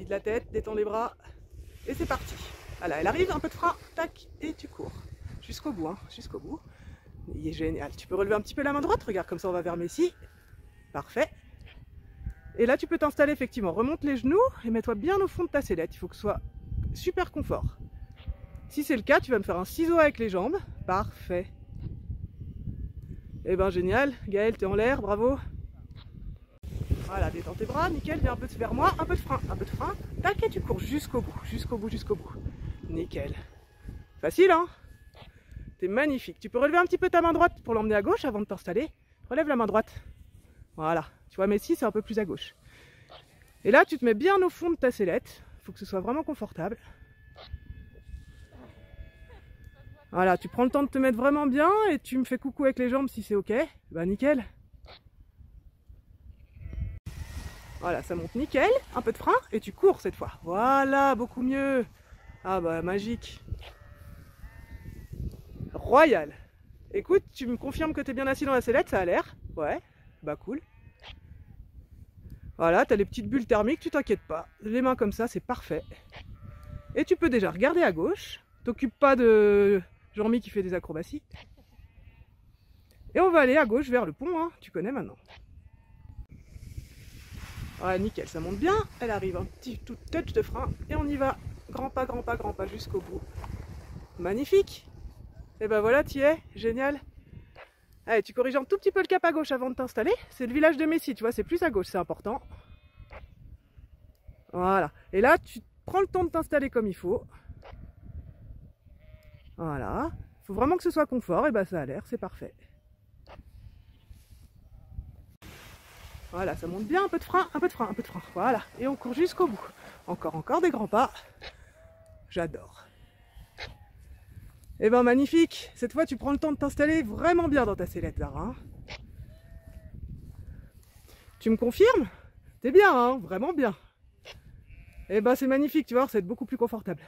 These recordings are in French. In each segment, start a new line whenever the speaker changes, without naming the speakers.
Vide la tête, détends les bras. Et c'est parti. Voilà, elle arrive, un peu de frein, tac, et tu cours. Jusqu'au bout, hein, jusqu'au bout. Il est génial. Tu peux relever un petit peu la main droite, regarde comme ça on va vers Messi. Parfait. Et là tu peux t'installer effectivement. Remonte les genoux et mets-toi bien au fond de ta sellette. Il faut que ce soit super confort. Si c'est le cas, tu vas me faire un ciseau avec les jambes. Parfait. Eh ben génial. Gaël, t'es en l'air, bravo. Voilà, détends tes bras, nickel, viens un peu vers moi, un peu de frein, tac, et tu cours jusqu'au bout, jusqu'au bout, jusqu'au bout. Nickel. Facile, hein? T'es magnifique. Tu peux relever un petit peu ta main droite pour l'emmener à gauche avant de t'installer. Relève la main droite. Voilà. Tu vois, Messi, c'est un peu plus à gauche. Et là, tu te mets bien au fond de ta sellette. Il faut que ce soit vraiment confortable. Voilà, tu prends le temps de te mettre vraiment bien et tu me fais coucou avec les jambes si c'est ok. Bah nickel. Voilà, ça monte nickel, un peu de frein et tu cours cette fois. Voilà, beaucoup mieux. Ah bah magique. Royal. Écoute, tu me confirmes que tu es bien assis dans la sellette, ça a l'air. Ouais, bah cool. Voilà, tu as les petites bulles thermiques, tu t'inquiètes pas. Les mains comme ça, c'est parfait. Et tu peux déjà regarder à gauche. T'occupes pas de Jean-Mi qui fait des acrobaties. Et on va aller à gauche vers le pont, hein. Tu connais maintenant. Ouais, nickel, ça monte bien. Elle arrive, un petit tout touch de frein. Et on y va. Grand pas, grand pas, grand pas jusqu'au bout. Magnifique. Et ben voilà, t'y es. Génial. Allez, tu corriges un tout petit peu le cap à gauche avant de t'installer. C'est le village de Messi, tu vois, c'est plus à gauche, c'est important. Voilà. Et là, tu prends le temps de t'installer comme il faut. Voilà. Il faut vraiment que ce soit confort. Et ben ça a l'air, c'est parfait. Voilà, ça monte bien, un peu de frein, un peu de frein, un peu de frein. Voilà, et on court jusqu'au bout. Encore des grands pas. J'adore. Et ben magnifique. Cette fois, tu prends le temps de t'installer vraiment bien dans ta sellette, Zara. Hein. Tu me confirmes? T'es bien, hein? Vraiment bien. Et ben c'est magnifique, tu vois, ça va être beaucoup plus confortable.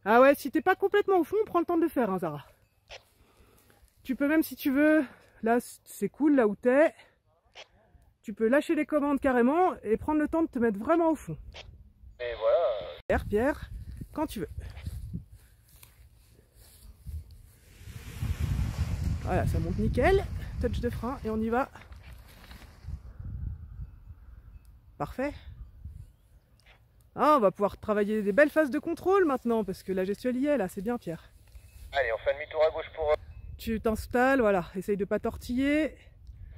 Ah ouais, si t'es pas complètement au fond, prends le temps de le faire, hein, Zara. Tu peux même, si tu veux, là c'est cool, là où t'es. Tu peux lâcher les commandes carrément et prendre le temps de te mettre vraiment au fond.
Et voilà.
Pierre, quand tu veux. Voilà, ça monte nickel. Touch de frein et on y va. Parfait. Ah, on va pouvoir travailler des belles phases de contrôle maintenant parce que la gestuelle y est là, c'est bien Pierre.
Allez, on fait demi-tour à gauche pour
Tu t'installes, voilà, essaye de pas tortiller.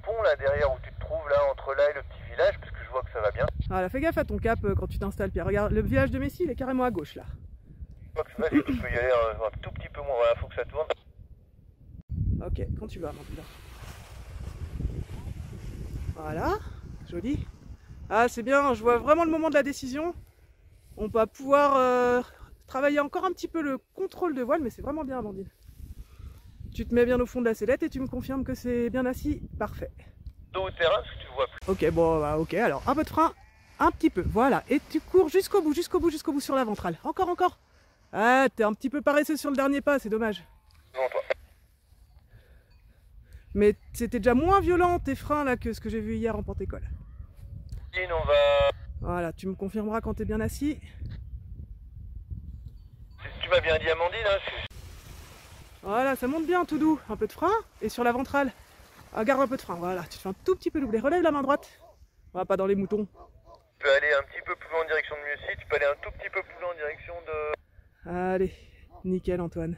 pont là derrière où tu te trouves là entre là et le petit village parce que je vois que ça va bien.
Voilà, fais gaffe à ton cap quand tu t'installes Pierre. Regarde, le village de Messi il est carrément à gauche là.
Je vois que ça va, tu peux y aller un tout petit peu moins, voilà, faut que ça tourne.
Ok, quand tu vas, Mandela. Voilà, joli. Ah, c'est bien, je vois vraiment le moment de la décision. On va pouvoir travailler encore un petit peu le contrôle de voile, mais c'est vraiment bien, Amandine. Tu te mets bien au fond de la sellette et tu me confirmes que c'est bien assis. Parfait.
Dos au terrain parce que tu vois plus.
Ok, bon, bah, ok, alors un peu de frein, un petit peu, voilà. Et tu cours jusqu'au bout, jusqu'au bout, jusqu'au bout sur la ventrale. Encore. Ah, t'es un petit peu paresseux sur le dernier pas, c'est dommage.
Non, toi.
Mais c'était déjà moins violent tes freins là que ce que j'ai vu hier en Pente-École.
On va.
Voilà, tu me confirmeras quand t'es bien assis.
Tu m'as bien dit Amandine, hein.
Voilà, ça monte bien tout doux. Un peu de frein et sur la ventrale. Ah, garde un peu de frein, voilà. Tu te fais un tout petit peu doubler. Relève la main droite. Voilà, pas dans les moutons.
Tu peux aller un petit peu plus loin en direction de Mussy, tu peux aller un tout petit peu plus loin en direction de.
Allez, nickel Antoine.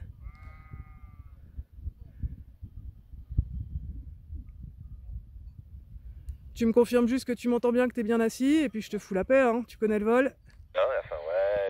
Tu me confirmes juste que tu m'entends bien, que t'es bien assis, et puis je te fous la paix, hein. Tu connais le vol.
Ah, à la fin, ouais.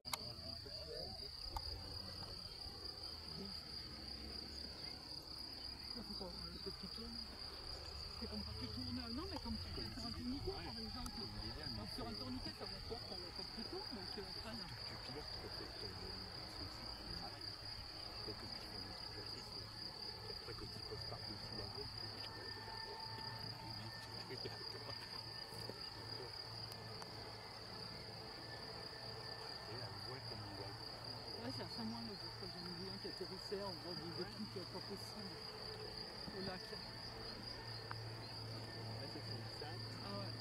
C'est à Saint-Moin, j'en ai vu un qui atterrissait, on voit des trucs pas possibles au lac. Ah ouais.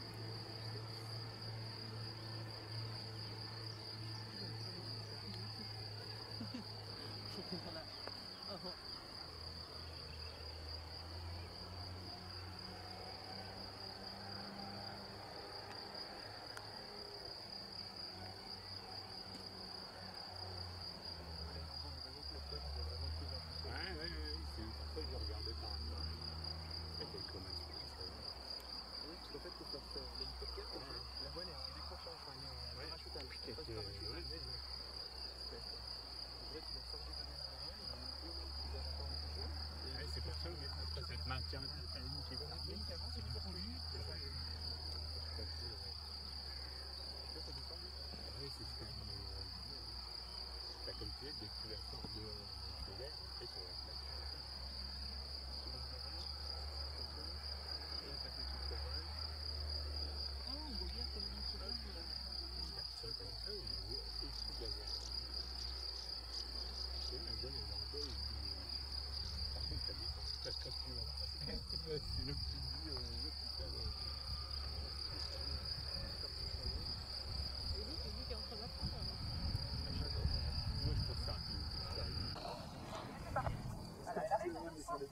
Tu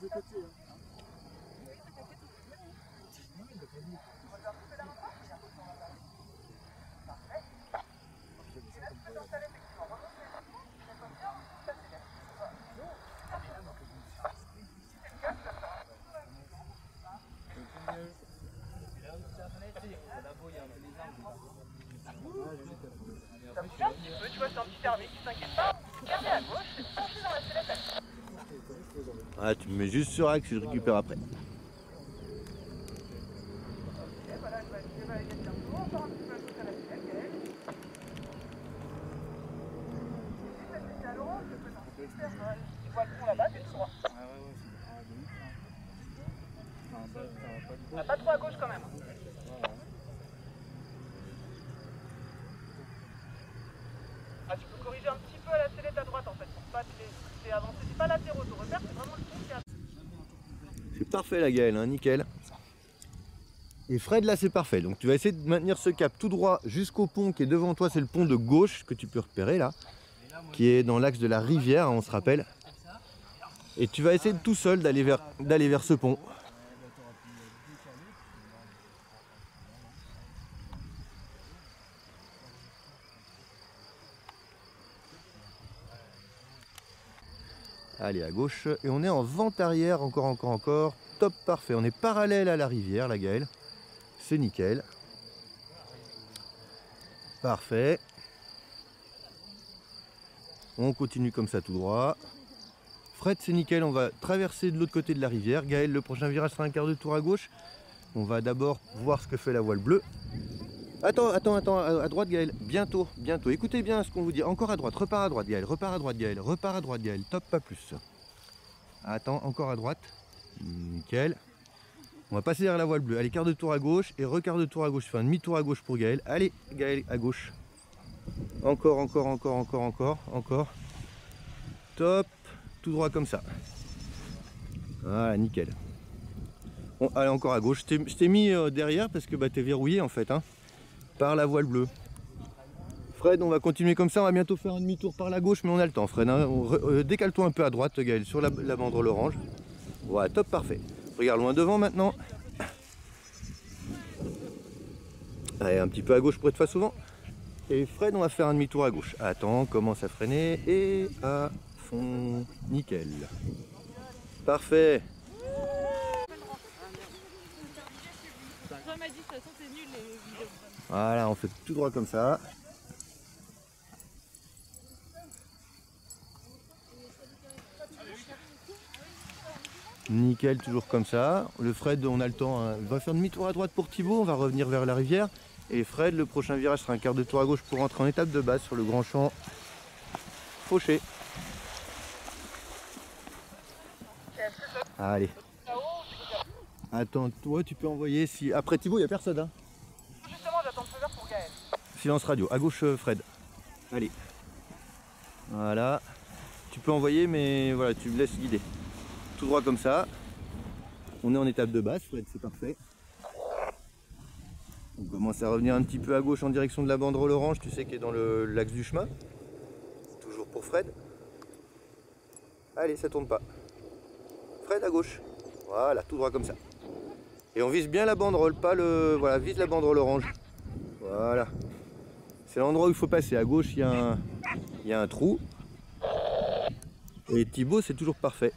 vois, c'est un petit thermique, t'inquiète pas. Regardez à gauche, c'est penché dans la sellette.
Ah, tu me mets juste sur axe et je récupère après.
Et voilà, je vais aller gagner un tour, encore un petit peu à gauche à la sellette, Gaël. C'est à l'orange, je peux t'en super mal. Tu vois le pont là-bas, c'est le soir. Pas trop à gauche quand même. Ah, tu peux corriger un petit peu à la sellette à droite en fait, pour pas te laisser avancer. C'est pas latéraux, ton repère, c'est vraiment le pont qui a.
C'est parfait la Gaëlle, hein, nickel. Et Fred là c'est parfait, donc tu vas essayer de maintenir ce cap tout droit jusqu'au pont qui est devant toi, c'est le pont de gauche que tu peux repérer là, qui est dans l'axe de la rivière, on se rappelle. Et tu vas essayer de tout seul d'aller vers ce pont. Allez à gauche, et on est en vente arrière, encore, top, parfait. On est parallèle à la rivière, la Gaëlle, c'est nickel. Parfait. On continue comme ça tout droit. Fred, c'est nickel, on va traverser de l'autre côté de la rivière. Gaëlle, le prochain virage sera un quart de tour à gauche. On va d'abord voir ce que fait la voile bleue. Attends, à droite Gaëlle, bientôt. Écoutez bien ce qu'on vous dit, encore à droite, repars à droite Gaëlle, repars à droite Gaëlle, top, pas plus. Attends, encore à droite, nickel. On va passer vers la voile bleue, allez, quart de tour à gauche et requart de tour à gauche, fais un demi-tour à gauche pour Gaëlle. Allez, Gaëlle, à gauche. Encore. Top, tout droit comme ça. Voilà, nickel. Bon, allez, encore à gauche, je t'ai mis derrière parce que bah, t'es verrouillé en fait, hein. Par la voile bleue. Fred, on va continuer comme ça, on va bientôt faire un demi-tour par la gauche, mais on a le temps Fred, hein. Décale-toi un peu à droite Gaëlle, sur la banderole orange. Voilà, top, parfait. Regarde loin devant maintenant. Allez, un petit peu à gauche pour être face au vent. Et Fred, on va faire un demi-tour à gauche. Attends, commence à freiner et à fond. Nickel. Parfait.
Jean m'a dit de toute façon c'est nul les vidéos.
Voilà, on fait tout droit comme ça. Nickel, toujours comme ça. Le Fred, on a le temps, hein. On va faire demi-tour à droite pour Thibaut, on va revenir vers la rivière. Et Fred, le prochain virage sera un quart de tour à gauche pour rentrer en étape de base sur le grand champ fauché. Allez. Attends, toi tu peux envoyer si... Après Thibaut, il n'y a personne, hein.
Justement, j'attends le feu vert pour Gaël.
Silence radio, à gauche Fred. Allez. Voilà. Tu peux envoyer, mais voilà, tu me laisses guider. Tout droit comme ça. On est en étape de base, Fred, c'est parfait. On commence à revenir un petit peu à gauche en direction de la banderole orange, tu sais, qui est dans l'axe du chemin. Toujours pour Fred. Allez, ça tourne pas. Fred à gauche. Voilà, tout droit comme ça. Et on vise bien la banderole, pas le... Voilà, vise la banderole orange. Voilà. C'est l'endroit où il faut passer. À gauche, il y a un trou. Et Thibaut, c'est toujours parfait.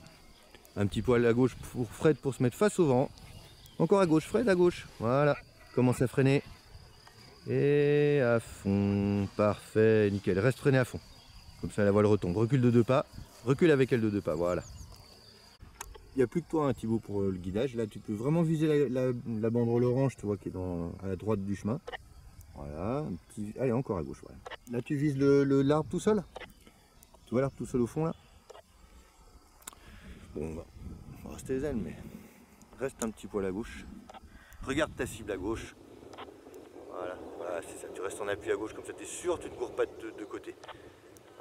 Un petit poil à gauche pour Fred pour se mettre face au vent. Encore à gauche, Fred à gauche. Voilà. Commence à freiner. Et à fond. Parfait, nickel. Reste freiné à fond. Comme ça, la voile retombe. Recule de 2 pas. Recule avec elle de 2 pas. Voilà. Il n'y a plus que toi, hein, Thibaut, pour le guidage. Là, tu peux vraiment viser la banderole orange, tu vois, qui est à la droite du chemin. Voilà. Un petit... Allez, encore à gauche. Voilà. Là, tu vises l'arbre tout seul. Tu vois l'arbre tout seul au fond, là. Bon, on va rester zen, mais reste un petit poil à gauche. Regarde ta cible à gauche. Voilà, voilà, c'est ça. Tu restes en appui à gauche, comme ça, tu es sûr, tu ne cours pas de côté.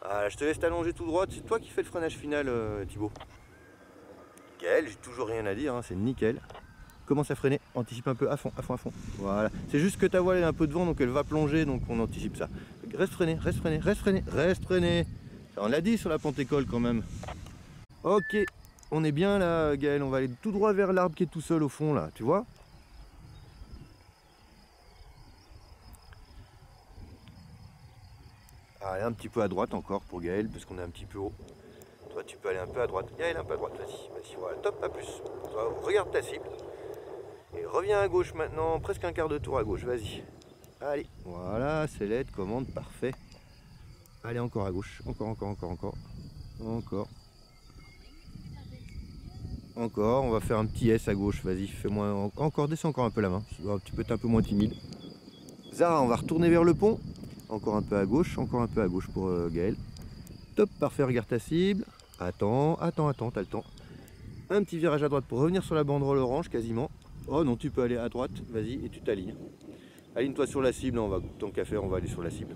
Voilà, je te laisse t'allonger tout droit. C'est toi qui fais le freinage final, Thibaut. Nickel, j'ai toujours rien à dire, hein, c'est nickel. Commence à freiner, anticipe un peu à fond. Voilà, c'est juste que ta voile est un peu de vent, donc elle va plonger, donc on anticipe ça. Reste freiné. Ça, on l'a dit sur la Pentecôte quand même. Ok, on est bien là, Gaël. On va aller tout droit vers l'arbre qui est tout seul au fond, là. Tu vois? Allez, un petit peu à droite encore pour Gaël, parce qu'on est un petit peu haut. Toi, tu peux aller un peu à droite. Gaël, un peu à droite. Vas-y, vas-y, voilà. Top, pas plus. Toi, regarde ta cible. Et reviens à gauche maintenant. Presque un quart de tour à gauche. Vas-y. Allez, voilà, c'est l'aide, commande, parfait. Allez, encore à gauche. Encore. Encore, on va faire un petit S à gauche. Vas-y, fais-moi encore, descends encore un peu la main. Tu peux être un peu moins timide. Zara, on va retourner vers le pont. Encore un peu à gauche pour Gaël. Top, parfait, regarde ta cible. Attends, t'as le temps. Un petit virage à droite pour revenir sur la banderole orange quasiment. Oh non, tu peux aller à droite, vas-y, et tu t'alignes. Aligne-toi sur la cible, tant qu'à faire, on va aller sur la cible.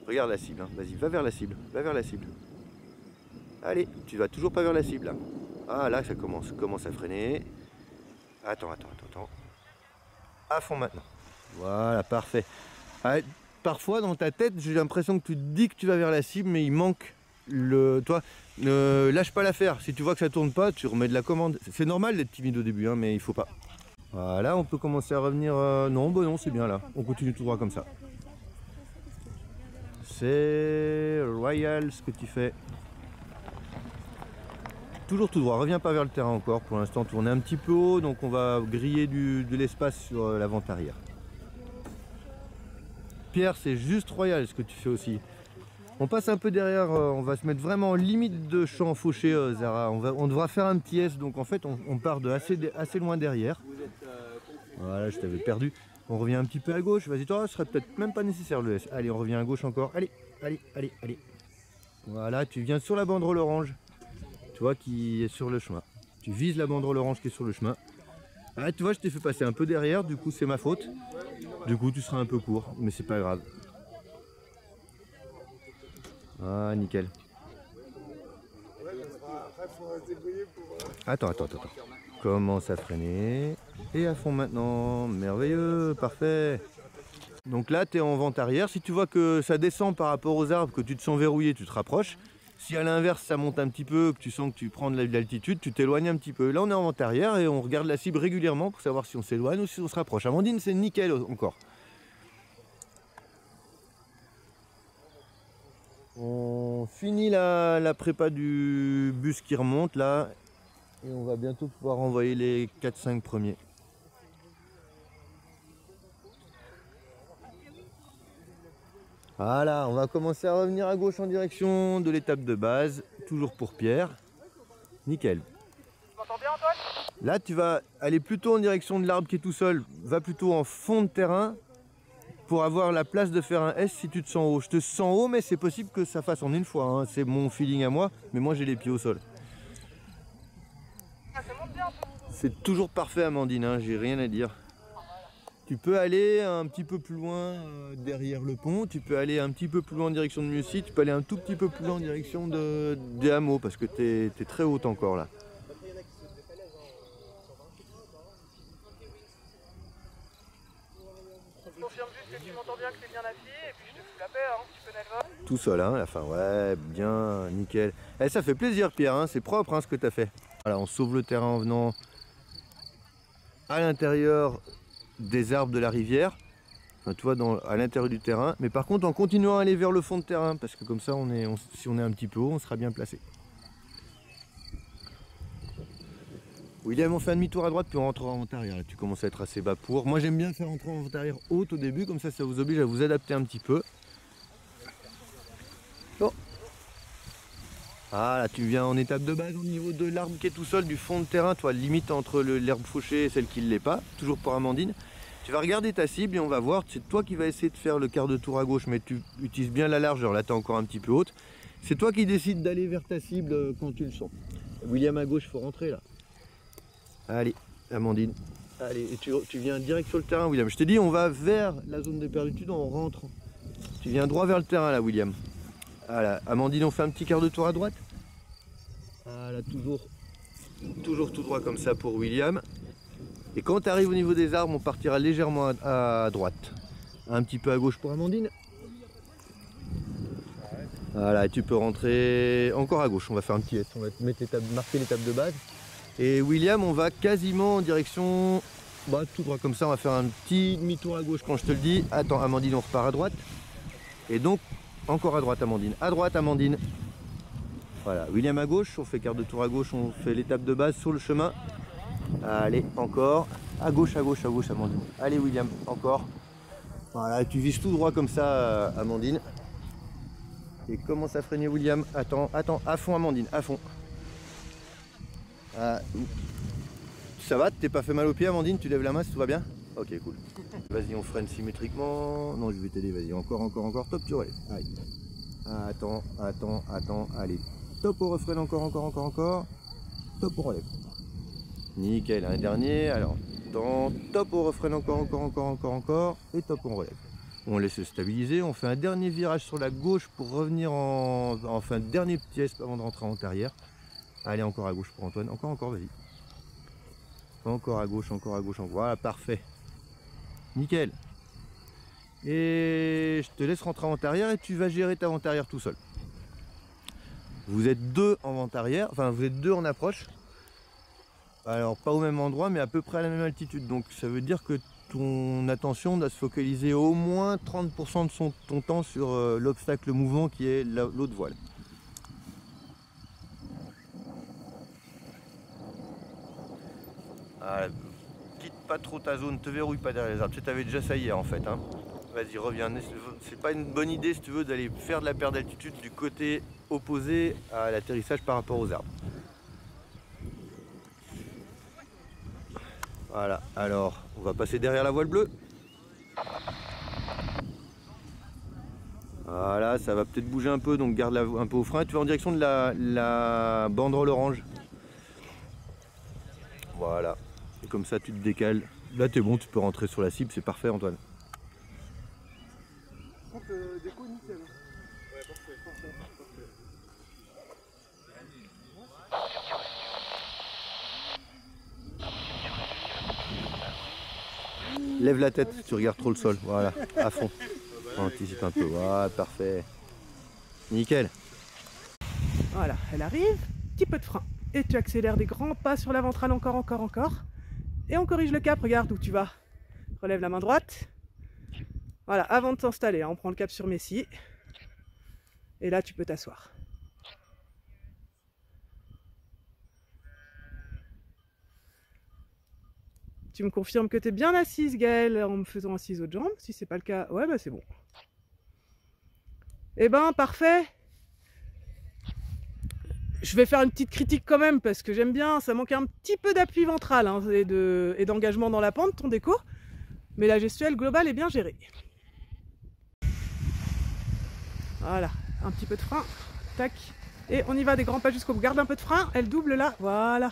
Regarde la cible, hein. Vas-y, va vers la cible, Allez, tu vas toujours pas vers la cible là. Ah là, ça commence à freiner. Attends. À fond maintenant. Voilà, parfait. Ah, parfois dans ta tête, j'ai l'impression que tu te dis que tu vas vers la cible, mais il manque toi, ne lâche pas l'affaire. Si tu vois que ça tourne pas, tu remets de la commande. C'est normal d'être timide au début, hein, mais il faut pas. Voilà, on peut commencer à revenir. Non, c'est bien là. On continue tout droit comme ça. C'est royal ce que tu fais. Toujours tout droit, reviens pas vers le terrain encore. Pour l'instant, tourner un petit peu haut, donc on va griller de l'espace sur la vente arrière. Pierre, c'est juste royal ce que tu fais aussi. On passe un peu derrière, on va se mettre vraiment en limite de champ fauché, Zara. On devra faire un petit S, donc en fait on part de assez loin derrière. Voilà, je t'avais perdu. On revient un petit peu à gauche, vas-y toi, ce serait peut-être même pas nécessaire le S. Allez, on revient à gauche encore, allez. Voilà, tu viens sur la banderole orange, tu vois, qui est sur le chemin. Tu vises la banderole orange qui est sur le chemin. Ah, tu vois, je t'ai fait passer un peu derrière, du coup c'est ma faute. Du coup tu seras un peu court, mais c'est pas grave. Ah, nickel. Attends. Commence à freiner. Et à fond maintenant. Merveilleux, parfait. Donc là, tu es en vente arrière. Si tu vois que ça descend par rapport aux arbres, que tu te sens verrouillé, tu te rapproches. Si à l'inverse, ça monte un petit peu, que tu sens que tu prends de l'altitude, tu t'éloignes un petit peu. Là, on est en vente arrière et on regarde la cible régulièrement pour savoir si on s'éloigne ou si on se rapproche. Amandine, c'est nickel encore. On finit la prépa du bus qui remonte là et on va bientôt pouvoir envoyer les 4-5 premiers. Voilà, on va commencer à revenir à gauche en direction de l'étape de base, toujours pour Pierre. Nickel.
Tu m'entends bien, Antoine?
Là, tu vas aller plutôt en direction de l'arbre qui est tout seul, va plutôt en fond de terrain. Pour avoir la place de faire un S si tu te sens haut. Je te sens haut, mais c'est possible que ça fasse en une fois, hein. C'est mon feeling à moi, mais moi j'ai les pieds au sol. C'est toujours parfait, Amandine, hein, j'ai rien à dire. Tu peux aller un petit peu plus loin derrière le pont, tu peux aller un petit peu plus loin en direction de Mussy, tu peux aller un tout petit peu plus loin en direction des hameaux, parce que tu es très haute encore là.
Confirme juste que tu m'entends bien, que c'est bien affiné, et puis je te fous la paix, hein, tu connais le vol.
Tout seul, hein, à la fin, ouais, bien, nickel. Eh, ça fait plaisir, Pierre, hein, c'est propre hein, ce que tu as fait. Voilà, on sauve le terrain en venant à l'intérieur des arbres de la rivière, enfin, tu vois, à l'intérieur du terrain, mais par contre en continuant à aller vers le fond de terrain, parce que comme ça, si on est un petit peu haut, on sera bien placé. William, on fait un demi-tour à droite puis on rentre en vente arrière. Là, tu commences à être assez bas pour. Moi j'aime bien faire entrer en vente arrière haute au début, comme ça vous oblige à vous adapter un petit peu. Oh. Ah là tu viens en étape de base au niveau de l'arbre qui est tout seul, du fond de terrain, toi limite entre l'herbe fauchée et celle qui ne l'est pas, toujours pour Amandine. Tu vas regarder ta cible et on va voir, c'est toi qui vas essayer de faire le quart de tour à gauche, mais tu utilises bien la largeur, là tu es encore un petit peu haute. C'est toi qui décides d'aller vers ta cible quand tu le sens. William à gauche, il faut rentrer là. Allez, Amandine, allez, et tu viens direct sur le terrain, William. Je t'ai dit, on va vers la zone de perditude en rentrant. Tu viens droit vers le terrain, là, William. Voilà, Amandine, on fait un petit quart de tour à droite. Voilà, toujours tout droit comme ça pour William. Et quand tu arrives au niveau des arbres, on partira légèrement à droite. Un petit peu à gauche pour Amandine. Voilà, tu peux rentrer encore à gauche. On va faire un petit S. On va mettre marquer l'étape de base. Et William, on va quasiment en direction tout droit comme ça. On va faire un petit demi-tour à gauche quand je te le dis. Attends, Amandine, on repart à droite. Et donc, encore à droite, Amandine. À droite, Amandine. Voilà, William à gauche. On fait quart de tour à gauche. On fait l'étape de base sur le chemin. Allez, encore. À gauche, Amandine. Allez, William, encore. Voilà, tu vises tout droit comme ça, Amandine. Et commence à freiner, William. Attends, à fond, Amandine, à fond. Ça va, t'es pas fait mal aux pieds, Amandine? Tu lèves la main, tout va bien? Ok, cool. Vas-y, on freine symétriquement. Non, je vais t'aider, vas-y, encore. Top, tu relèves. Allez. Attends. Allez. Top, on refreine encore. Top, on relève. Nickel, un dernier. Alors, top, on refreine encore. Et top, on relève. On laisse se stabiliser. On fait un dernier virage sur la gauche pour revenir enfin, dernier petit S avant de rentrer en arrière. Allez, encore à gauche pour Antoine. Encore, vas-y. Encore à gauche. Voilà, parfait. Nickel. Et je te laisse rentrer en vent-arrière et tu vas gérer ta vent-arrière tout seul. Vous êtes deux en vent-arrière, enfin vous êtes deux en approche. Alors pas au même endroit mais à peu près à la même altitude. Donc ça veut dire que ton attention doit se focaliser au moins 30% de ton temps sur l'obstacle mouvant qui est l'autre voile. Ah, quitte pas trop ta zone, te verrouille pas derrière les arbres. Tu t'avais déjà ça hier en fait. Hein. Vas-y, reviens. C'est pas une bonne idée si tu veux d'aller faire de la perte d'altitude du côté opposé à l'atterrissage par rapport aux arbres. Voilà, alors on va passer derrière la voile bleue. Voilà, ça va peut-être bouger un peu, donc garde un peu au frein. Tu vas en direction de la banderole orange. Voilà. Et comme ça tu te décales. Là t'es bon, tu peux rentrer sur la cible, c'est parfait Antoine.
Déco nickel.
Ouais, parfait.
Lève la tête, tu regardes trop le sol, voilà, à fond. Anticipe un peu, voilà, parfait. Nickel.
Voilà, elle arrive, petit peu de frein. Et tu accélères des grands pas sur la ventrale, encore. Et on corrige le cap, regarde où tu vas. Relève la main droite. Voilà, avant de t'installer, on prend le cap sur Messi. Et là, tu peux t'asseoir. Tu me confirmes que tu es bien assise, Gaëlle, en me faisant assise aux jambes. Si c'est pas le cas, ouais, bah c'est bon. Eh ben, parfait. Je vais faire une petite critique quand même, parce que j'aime bien, ça manque un petit peu d'appui ventral hein, et d'engagement dans la pente, ton déco. Mais la gestuelle globale est bien gérée. Voilà, un petit peu de frein, tac, et on y va des grands pas jusqu'au bout. Garde un peu de frein, elle double là, voilà.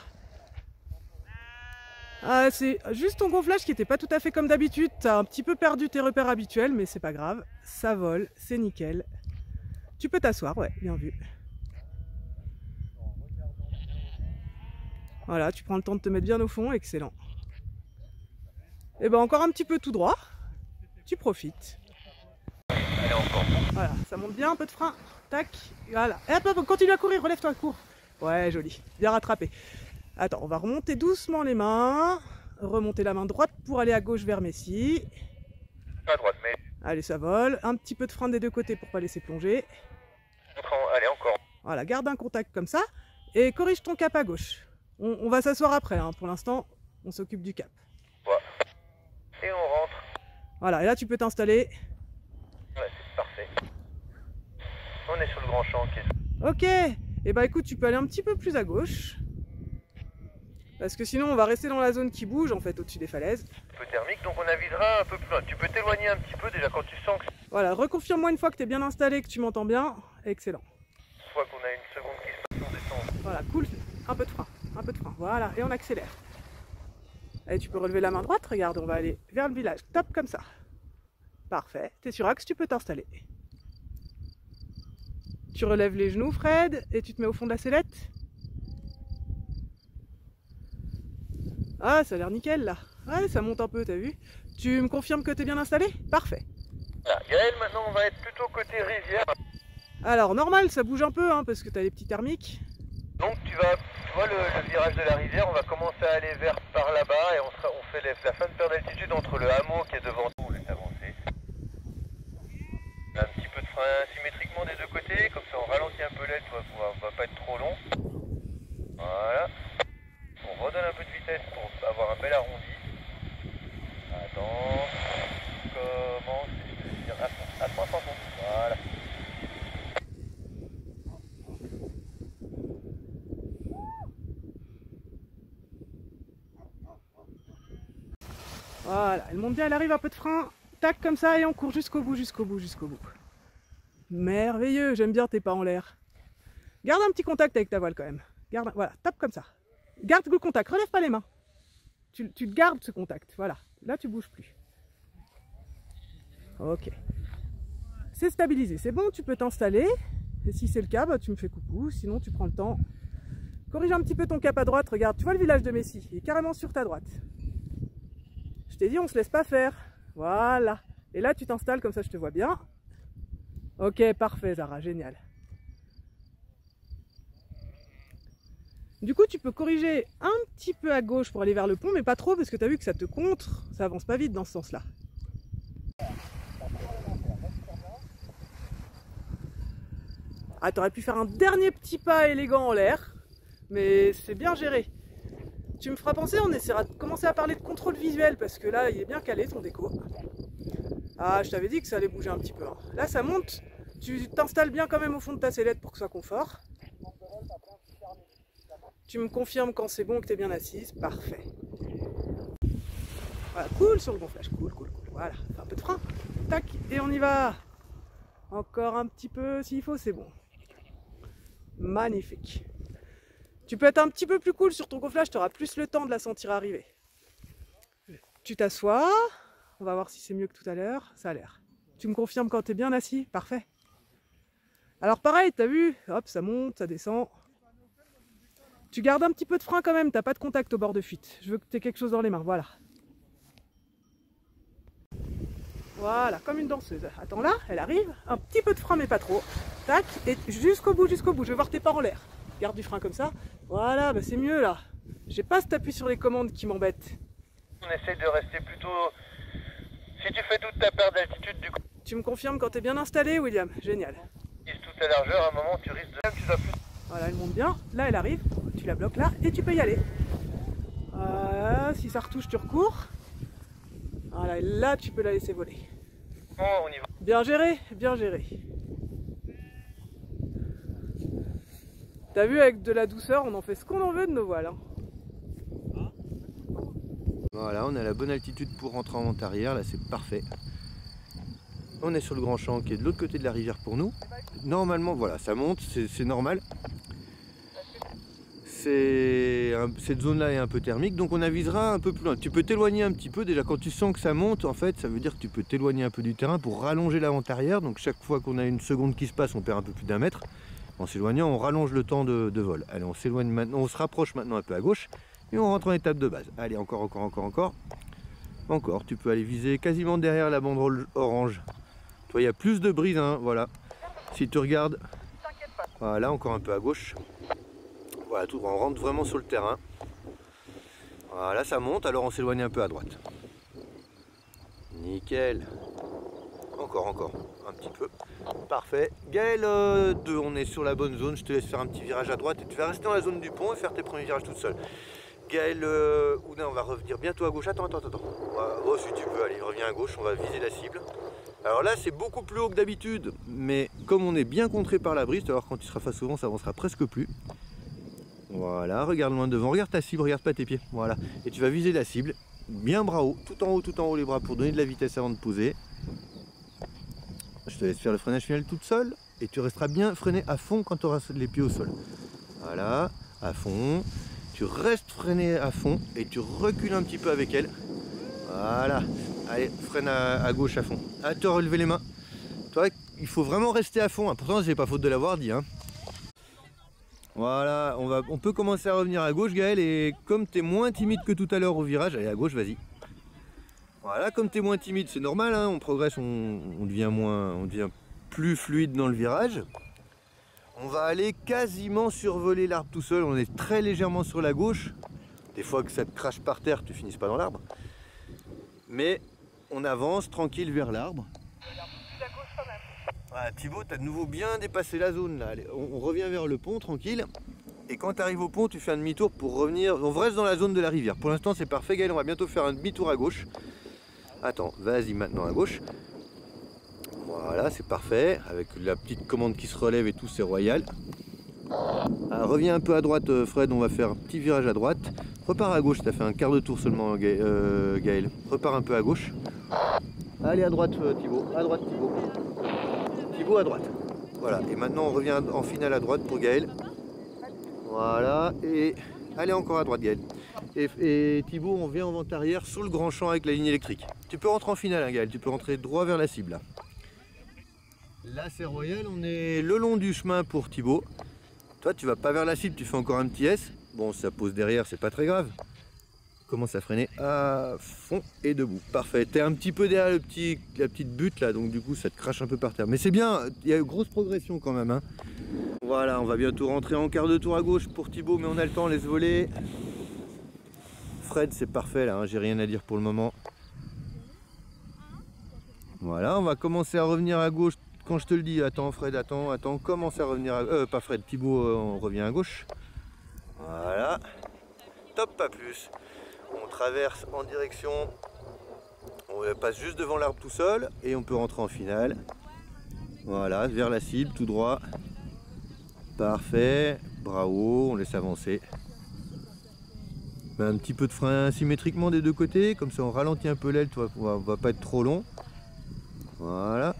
Ah, c'est juste ton gonflage qui n'était pas tout à fait comme d'habitude, t'as un petit peu perdu tes repères habituels, mais c'est pas grave, ça vole, c'est nickel. Tu peux t'asseoir, ouais, bien vu. Voilà, tu prends le temps de te mettre bien au fond, excellent. Et ben encore un petit peu tout droit, tu profites.
Allez, encore.
Voilà, ça monte bien, un peu de frein, tac, voilà. Et hop, continue à courir, relève-toi, cours. Ouais, joli, bien rattrapé. Attends, on va remonter doucement les mains, remonter la main droite pour aller à gauche vers Messi.
À droite, mais...
Allez, ça vole, un petit peu de frein des deux côtés pour pas laisser plonger.
Allez, encore.
Voilà, garde un contact comme ça, et corrige ton cap à gauche. On va s'asseoir après, hein. Pour l'instant, on s'occupe du cap.
Voilà. Et on rentre.
Voilà, et là tu peux t'installer.
Ouais, c'est parfait. On est sur le grand champ qui est...
Ok, et bah écoute, tu peux aller un petit peu plus à gauche. Parce que sinon on va rester dans la zone qui bouge en fait au-dessus des falaises.
Un peu thermique, donc on avisera un peu plus loin. Tu peux t'éloigner un petit peu déjà quand tu sens que...
Voilà, reconfirme-moi une fois que tu es bien installé, que tu m'entends bien. Excellent.
Une fois qu'on a une seconde qui se passe, on descend.
Voilà, cool. Un peu de frein, voilà, et on accélère. Et tu peux relever la main droite, regarde, on va aller vers le village. Top, comme ça. Parfait, t'es sur axe, tu peux t'installer. Tu relèves les genoux, Fred, et tu te mets au fond de la sellette. Ah, ça a l'air nickel, là. Ouais, ça monte un peu, t'as vu? Tu me confirmes que t'es bien installé? Parfait.
Voilà, Gaël, maintenant on va être plutôt côté rivière.
Alors normal, ça bouge un peu hein, parce que tu as les petits thermiques.
Donc tu vois le virage de la rivière, on va commencer à aller vers par là-bas et on fait la fin de perte d'altitude entre le hameau qui est devant nous, on laisse avancer. Un petit peu de frein symétriquement des deux côtés, comme ça on ralentit un peu l'aile, on va pas être trop long. Voilà. On redonne un peu de vitesse pour avoir un bel arrondi. Attends. Commence, je vais dire à 300. Voilà.
Voilà, elle monte bien, elle arrive, un peu de frein, tac comme ça et on court jusqu'au bout, jusqu'au bout, jusqu'au bout. Merveilleux, j'aime bien tes pas en l'air. Garde un petit contact avec ta voile quand même. Garde, voilà, tape comme ça. Garde le contact, relève pas les mains. Tu gardes ce contact, voilà. Là tu bouges plus. Ok. C'est stabilisé, c'est bon, tu peux t'installer. Et si c'est le cas, bah, tu me fais coucou, sinon tu prends le temps. Corrige un petit peu ton cap à droite, regarde, tu vois le village de Messi, il est carrément sur ta droite. Je t'ai dit, on se laisse pas faire. Voilà. Et là, tu t'installes comme ça, je te vois bien. Ok, parfait, Zara, génial. Du coup, tu peux corriger un petit peu à gauche pour aller vers le pont, mais pas trop, parce que tu as vu que ça te contre. Ça avance pas vite dans ce sens-là. Ah, t'aurais pu faire un dernier petit pas élégant en l'air, mais c'est bien géré. Tu me feras penser, on essaiera de commencer à parler de contrôle visuel, parce que là, il est bien calé ton déco. Ah, je t'avais dit que ça allait bouger un petit peu. Hein. Là, ça monte, tu t'installes bien quand même au fond de ta sellette pour que ce soit confort. Tu me confirmes quand c'est bon, que tu es bien assise, parfait. Voilà, cool sur le gonflage, cool. Voilà, un peu de frein, tac, et on y va. Encore un petit peu s'il faut, c'est bon. Magnifique. Tu peux être un petit peu plus cool sur ton gonflage, tu auras plus le temps de la sentir arriver. Tu t'assois, on va voir si c'est mieux que tout à l'heure, ça a l'air. Tu me confirmes quand tu es bien assis, parfait. Alors pareil, t'as vu, hop, ça monte, ça descend. Tu gardes un petit peu de frein quand même, t'as pas de contact au bord de fuite. Je veux que tu aies quelque chose dans les mains, voilà. Voilà, comme une danseuse. Attends là, elle arrive, un petit peu de frein mais pas trop. Tac, et jusqu'au bout, je veux voir tes pas en l'air. Garde du frein comme ça. Voilà, bah c'est mieux là. J'ai pas cet appui sur les commandes qui m'embête.
On essaye de rester plutôt... Si tu fais toute ta perte d'altitude du coup...
Tu me confirmes quand t'es bien installé, William. Génial.
Toute ta largeur, à un moment tu risques de... Tu dois plus...
Voilà, elle monte bien. Là, elle arrive. Tu la bloques là et tu peux y aller. Voilà, si ça retouche, tu recours. Voilà, et là, tu peux la laisser voler.
Bon, on y va.
Bien géré, bien géré. T'as vu, avec de la douceur, on en fait ce qu'on en veut de nos voiles. Hein.
Voilà, on a la bonne altitude pour rentrer en vente arrière, là c'est parfait. On est sur le grand champ qui est de l'autre côté de la rivière pour nous. Normalement, voilà, ça monte, c'est normal. Cette zone-là est un peu thermique, donc on avisera un peu plus loin. Tu peux t'éloigner un petit peu, déjà quand tu sens que ça monte, en fait, ça veut dire que tu peux t'éloigner un peu du terrain pour rallonger la vente arrière. Donc chaque fois qu'on a une seconde qui se passe, on perd un peu plus d'1 mètre. En s'éloignant, on rallonge le temps de vol. Allez, on s'éloigne maintenant, on se rapproche maintenant un peu à gauche et on rentre en étape de base. Allez, encore. Encore, tu peux aller viser quasiment derrière la banderole orange. Toi, il y a plus de brise, hein, voilà. Si tu regardes, voilà, encore un peu à gauche. Voilà, tout, on rentre vraiment sur le terrain. Voilà, ça monte, alors on s'éloigne un peu à droite. Nickel. Encore, un petit peu. Parfait. Gaël, 2, on est sur la bonne zone. Je te laisse faire un petit virage à droite et tu vas rester dans la zone du pont et faire tes premiers virages toute seule. Gaël, Oudin, on va revenir bientôt à gauche. Attends. Oh, si tu peux, allez, reviens à gauche, on va viser la cible. Alors là, c'est beaucoup plus haut que d'habitude, mais comme on est bien contré par la brise, tu vas voir quand tu seras face au vent, ça avancera presque plus. Voilà, regarde loin devant, regarde ta cible, regarde pas tes pieds. Voilà, et tu vas viser la cible, bien bras haut, tout en haut les bras pour donner de la vitesse avant de poser. Je te laisse faire le freinage final toute seule et tu resteras bien freiné à fond quand tu auras les pieds au sol. Voilà, à fond. Tu restes freiné à fond et tu recules un petit peu avec elle. Voilà, allez, freine à gauche à fond. À te relever les mains. Toi, il faut vraiment rester à fond. Hein. Pourtant, c'est pas faute de l'avoir dit. Hein. Voilà, on peut commencer à revenir à gauche, Gaël. Et comme tu es moins timide que tout à l'heure au virage, allez à gauche, vas-y. Voilà, comme tu es moins timide, c'est normal. Hein, on progresse, on devient plus fluide dans le virage. On va aller quasiment survoler l'arbre tout seul. On est très légèrement sur la gauche. Des fois que ça te crache par terre, tu finisses pas dans l'arbre. Mais on avance tranquille vers l'arbre. Ah, Thibaut, tu as de nouveau bien dépassé la zone là. Allez, on revient vers le pont tranquille. Et quand tu arrives au pont, tu fais un demi-tour pour revenir. On reste dans la zone de la rivière. Pour l'instant, c'est parfait, Gaël. On va bientôt faire un demi-tour à gauche. Attends, vas-y maintenant à gauche. Voilà, c'est parfait. Avec la petite commande qui se relève et tout, c'est royal. Alors, reviens un peu à droite, Fred. On va faire un petit virage à droite. Repars à gauche. Tu as fait un quart de tour seulement, Gaël. Repars un peu à gauche. Allez, à droite, Thibaut. À droite, Thibaut. Thibaut, à droite. Voilà. Et maintenant, on revient en finale à droite pour Gaël. Voilà. Et allez, encore à droite, Gaël. Et Thibaut, on vient en vente arrière sur le grand champ avec la ligne électrique. Tu peux rentrer en finale, hein, Gaël. Tu peux rentrer droit vers la cible. Là, là c'est royal. On est le long du chemin pour Thibaut. Toi, tu vas pas vers la cible. Tu fais encore un petit S. Bon, ça pose derrière, c'est pas très grave. Commence à freiner à fond et debout. Parfait. T'es un petit peu derrière la petite butte là, donc du coup, ça te crache un peu par terre. Mais c'est bien. Il y a une grosse progression quand même. Hein. Voilà, on va bientôt rentrer en quart de tour à gauche pour Thibaut, mais on a le temps, laisse voler. Fred, c'est parfait là, hein, j'ai rien à dire pour le moment. Voilà, on va commencer à revenir à gauche quand je te le dis. Attends Fred, attends, commence à revenir à... pas Fred, Thibaut, on revient à gauche. Voilà, top, pas plus. On traverse en direction, on passe juste devant l'arbre tout seul et on peut rentrer en finale. Voilà, vers la cible, tout droit. Parfait, bravo, on laisse avancer. Un petit peu de frein symétriquement des deux côtés, comme ça on ralentit un peu l'aile, on va pas être trop long. Voilà.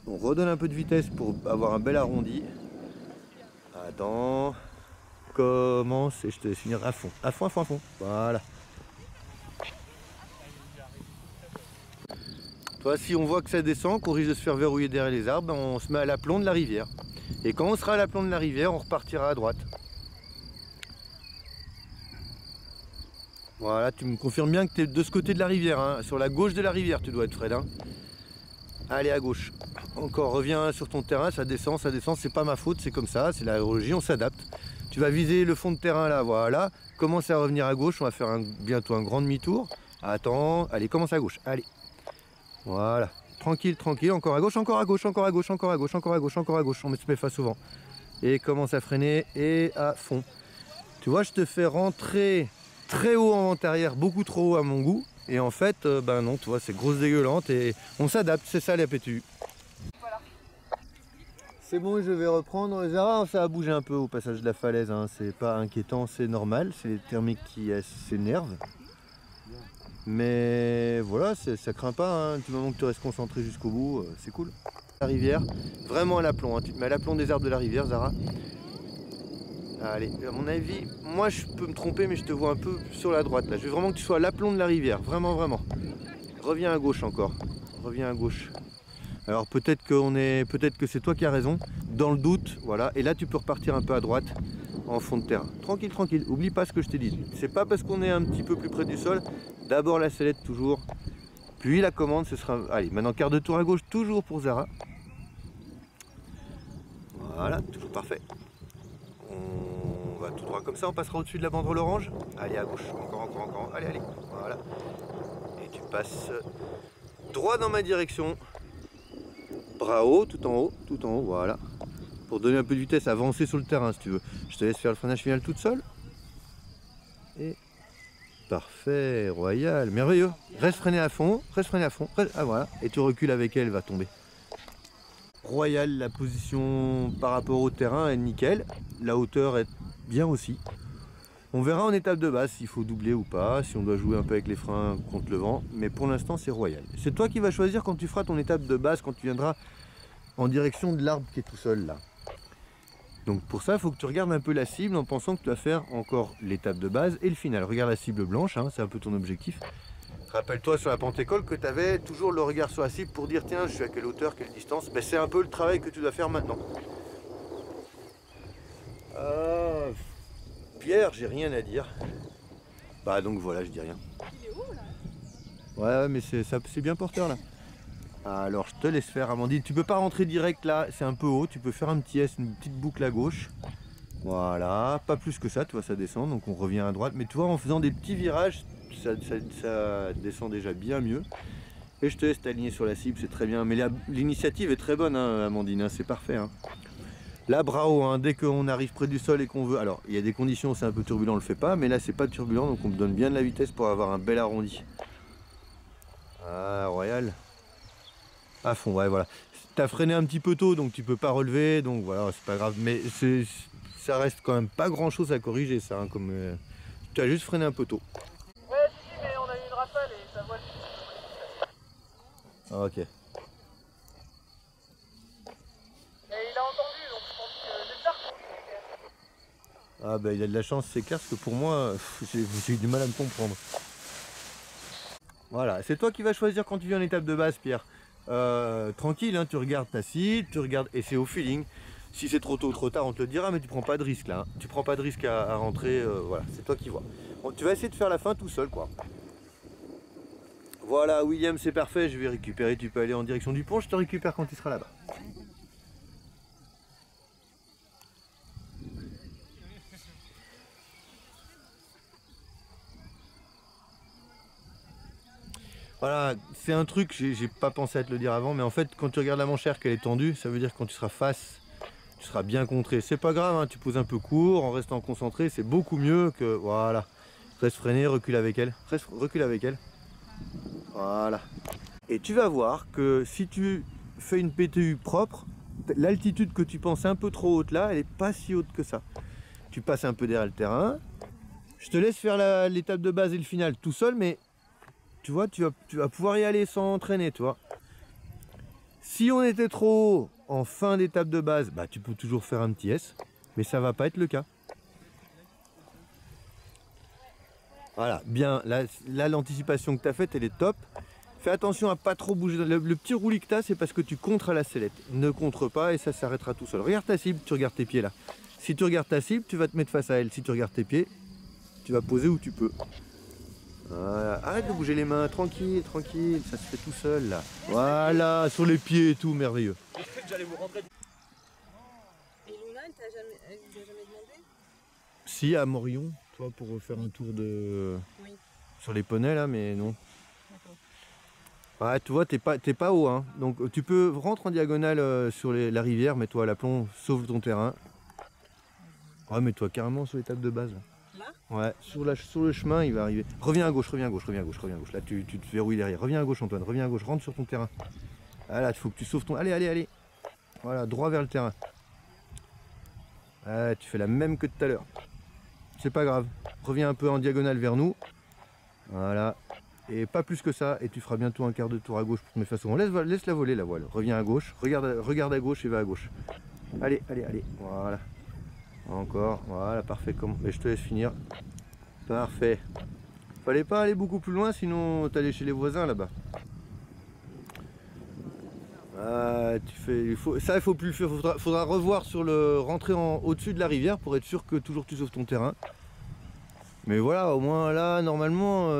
On redonne un peu de vitesse pour avoir un bel arrondi. Attends. Commence et je te laisse finir à fond. À fond, à fond, à fond. Voilà. Toi, si on voit que ça descend, qu'on risque de se faire verrouiller derrière les arbres, on se met à l'aplomb de la rivière. Et quand on sera à l'aplomb de la rivière, on repartira à droite. Voilà, tu me confirmes bien que tu es de ce côté de la rivière, hein. Sur la gauche de la rivière tu dois être, Fred. Hein. Allez, à gauche. Encore, reviens sur ton terrain, ça descend, c'est pas ma faute, c'est comme ça, c'est l'aérologie, on s'adapte. Tu vas viser le fond de terrain là, voilà. Commence à revenir à gauche, on va faire bientôt un grand demi-tour. Attends, allez, commence à gauche, allez. Voilà, tranquille, tranquille, encore à gauche, encore à gauche, encore à gauche, encore à gauche, encore à gauche, encore à gauche, on se met face au vent. Et commence à freiner et à fond. Tu vois, je te fais rentrer très haut en vente arrière, beaucoup trop haut à mon goût. Et en fait, ben non, tu vois, c'est grosse dégueulante et on s'adapte, c'est ça l'appétit. Voilà. C'est bon, je vais reprendre. Zara, ça a bougé un peu au passage de la falaise, hein. C'est pas inquiétant, c'est normal, c'est les thermiques qui s'énervent. Mais voilà, ça craint pas, hein. Du moment que tu restes concentré jusqu'au bout, c'est cool. La rivière, vraiment à l'aplomb, hein. Tu te mets à l'aplomb des arbres de la rivière, Zara. Allez, à mon avis, moi je peux me tromper, mais je te vois un peu sur la droite là. Je veux vraiment que tu sois à l'aplomb de la rivière, vraiment, vraiment. Reviens à gauche encore, reviens à gauche. Alors peut-être que c'est toi qui as raison, dans le doute, voilà. Et là tu peux repartir un peu à droite, en fond de terrain. Tranquille, tranquille, oublie pas ce que je t'ai dit. C'est pas parce qu'on est un petit peu plus près du sol, d'abord la sellette toujours, puis la commande, ce sera... Allez, maintenant quart de tour à gauche, toujours pour Zara. Voilà, toujours parfait. On va tout droit comme ça, on passera au-dessus de la banderole orange. Allez, à gauche, encore, allez, allez, voilà. Et tu passes droit dans ma direction. Bras haut, tout en haut, voilà. Pour donner un peu de vitesse, avancer sur le terrain si tu veux. Je te laisse faire le freinage final toute seule. Et parfait, royal, merveilleux. Reste freiné à fond, ah voilà. Et tu recules avec elle, elle va tomber. Royal, la position par rapport au terrain est nickel. La hauteur est bien aussi. On verra en étape de base s'il faut doubler ou pas, si on doit jouer un peu avec les freins contre le vent. Mais pour l'instant, c'est royal. C'est toi qui vas choisir quand tu feras ton étape de base, quand tu viendras en direction de l'arbre qui est tout seul là. Donc pour ça, il faut que tu regardes un peu la cible en pensant que tu vas faire encore l'étape de base et le final. Regarde la cible blanche, hein, c'est un peu ton objectif. Rappelle-toi sur la pente-école que tu avais toujours le regard sur la cible pour dire tiens, je suis à quelle hauteur, quelle distance. Ben, c'est un peu le travail que tu dois faire maintenant. Pierre, j'ai rien à dire. Bah donc voilà, je dis rien.
Il est où là?
Ouais, mais c'est bien porteur là. Alors je te laisse faire, Amandine. Tu peux pas rentrer direct là, c'est un peu haut. Tu peux faire un petit S, une petite boucle à gauche. Voilà, pas plus que ça, tu vois, ça descend. Donc on revient à droite. Mais tu vois, en faisant des petits virages, ça descend déjà bien mieux. Et je te laisse t'aligner sur la cible, c'est très bien. Mais l'initiative est très bonne, hein, Amandine, hein, c'est parfait. Hein. Là, bravo, hein, dès qu'on arrive près du sol et qu'on veut... Alors, il y a des conditions où c'est un peu turbulent, on le fait pas. Mais là, c'est pas turbulent, donc on me donne bien de la vitesse pour avoir un bel arrondi. Ah, royal. À fond, ouais, voilà. T'as freiné un petit peu tôt, donc tu peux pas relever, donc voilà, c'est pas grave. Mais ça reste quand même pas grand chose à corriger, ça. Hein, comme tu as juste freiné un peu tôt.
Ouais, si, mais on a eu une rafale et sa voile.
Ah, ok.
Et il a entendu, donc je pense que j'espère que...
Ah, bah il a de la chance, c'est clair, parce que pour moi, j'ai eu du mal à me comprendre. Voilà, c'est toi qui vas choisir quand tu viens en étape de base, Pierre. Tranquille, hein, tu regardes ta cible, tu regardes, et c'est au feeling. Si c'est trop tôt ou trop tard, on te le dira, mais tu prends pas de risque là. Hein. Tu prends pas de risque à rentrer, voilà, c'est toi qui vois. Bon, tu vas essayer de faire la fin tout seul, quoi. Voilà, William, c'est parfait, je vais récupérer, tu peux aller en direction du pont, je te récupère quand tu seras là-bas. Voilà, c'est un truc, j'ai pas pensé à te le dire avant, mais en fait, quand tu regardes la manchère qu'elle est tendue, ça veut dire que quand tu seras face, tu seras bien contré. C'est pas grave, hein, tu poses un peu court, en restant concentré, c'est beaucoup mieux que... Voilà, reste freiné, recule avec elle, recule avec elle. Voilà. Et tu vas voir que si tu fais une PTU propre, l'altitude que tu penses un peu trop haute là, elle est pas si haute que ça. Tu passes un peu derrière le terrain, je te laisse faire l'étape de base et le final tout seul, mais... Tu vois, tu vas pouvoir y aller sans entraîner, tu vois. Si on était trop haut en fin d'étape de base, bah tu peux toujours faire un petit S, mais ça va pas être le cas. Voilà, bien, là l'anticipation que tu as faite, elle est top. Fais attention à pas trop bouger. Le petit roulis que tu as, c'est parce que tu contres à la sellette. Ne contre pas et ça s'arrêtera tout seul. Regarde ta cible, tu regardes tes pieds là. Si tu regardes ta cible, tu vas te mettre face à elle. Si tu regardes tes pieds, tu vas poser où tu peux. Voilà. Arrête de bouger les mains, tranquille, tranquille, ça se fait tout seul là. Voilà, sur les pieds et tout, merveilleux.
Et Luna, elle t'a jamais demandé?
Si, à Morillon, toi, pour faire un tour de...
Oui.
Sur les poneys là, mais non. Ouais, tu vois, t'es pas haut, hein. Donc tu peux rentrer en diagonale sur la rivière, mets-toi à l'aplomb, sauve ton terrain. Ouais, mets-toi carrément sur l'étape de base. Là. Ouais, sur le chemin, il va arriver. Reviens à gauche, reviens à gauche, reviens à gauche, reviens à gauche. Là, tu te verrouilles derrière. Reviens à gauche, Antoine, reviens à gauche, rentre sur ton terrain. Ah là, il faut que tu sauves ton... Allez, allez, allez. Voilà, droit vers le terrain. Ah, tu fais la même que tout à l'heure. C'est pas grave. Reviens un peu en diagonale vers nous. Voilà. Et pas plus que ça. Et tu feras bientôt un quart de tour à gauche pour te mettre face au vent. Laisse-la voler, la voile. Reviens à gauche. Regarde à gauche et va à gauche. Allez, allez, allez. Voilà. Encore, voilà, parfait. Mais je te laisse finir. Parfait. Fallait pas aller beaucoup plus loin, sinon t'allais chez les voisins là-bas. Ah, il faut plus le faire. Faudra revoir sur rentrer au-dessus de la rivière pour être sûr que toujours tu sauves ton terrain. Mais voilà, au moins là, normalement,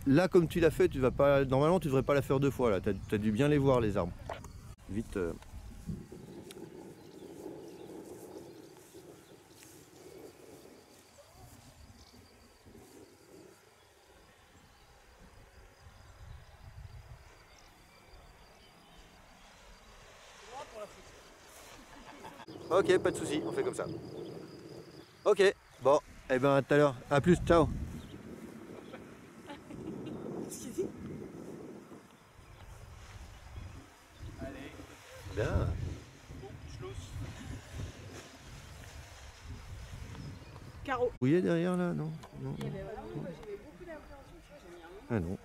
là comme tu l'as fait, normalement tu devrais pas la faire deux fois là. T'as dû bien les voir les arbres. Vite. Ok, pas de souci, on fait comme ça. Ok, bon, et ben à tout à l'heure. À plus, ciao. Bien.
Caro.
Vous voyez derrière là, non, non, non.
J'avais beaucoup d'appréhension, tu vois, j'ai mis un moment.
Ah non.